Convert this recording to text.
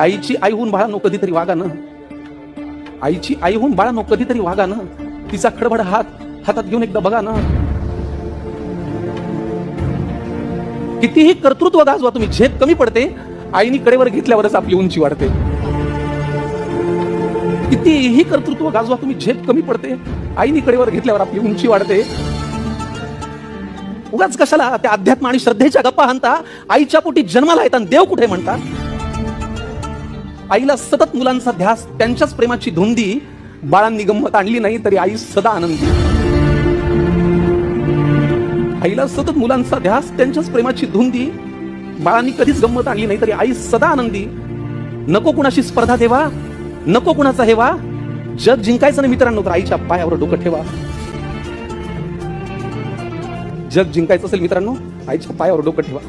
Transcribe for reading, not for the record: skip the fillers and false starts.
आईची आई होऊन बाळांनो कधीतरी वागा ना. आईची आई होऊन बाळांनो कधीतरी वागा ना. तिचा खडबड हातात घेऊन एकदा बघा ना. कितीही कर्तृत्व गाजवा तुम्ही, झेप कमी पडते. आईनी कडेवर घेतल्यावरच आपली उंची वाढते. कितीही कर्तृत्व गाजवा तुम्ही, झेप कमी पडते. आईनी कडेवर घेतल्यावर आपली उंची वाढते. उगाच कशाला त्या अध्यात्म आणि श्रद्धेच्या गप्पा हाणता. आईच्या पोटी जन्माला येतात देव कुठे म्हणता. आईला सतत मुलांचा ध्यास, त्यांच्याच प्रेमाची धुंदी. बाळांनी गंमत आणली नाही तरी आई सदा आनंदी. आईला सतत मुलांचा ध्यास, त्यांच्याच प्रेमाची धुंदी. बाळांनी कधीच गंमत आणली नाही तरी आई सदा आनंदी. नको कुणाशी स्पर्धा देवा, नको कुणाचा हेवा. जग जिंकायचं ना मित्रांनो तर आईच्या पायावर डोकं ठेवा. जग जिंकायचं असेल मित्रांनो, आईच्या पायावर डोकं ठेवा.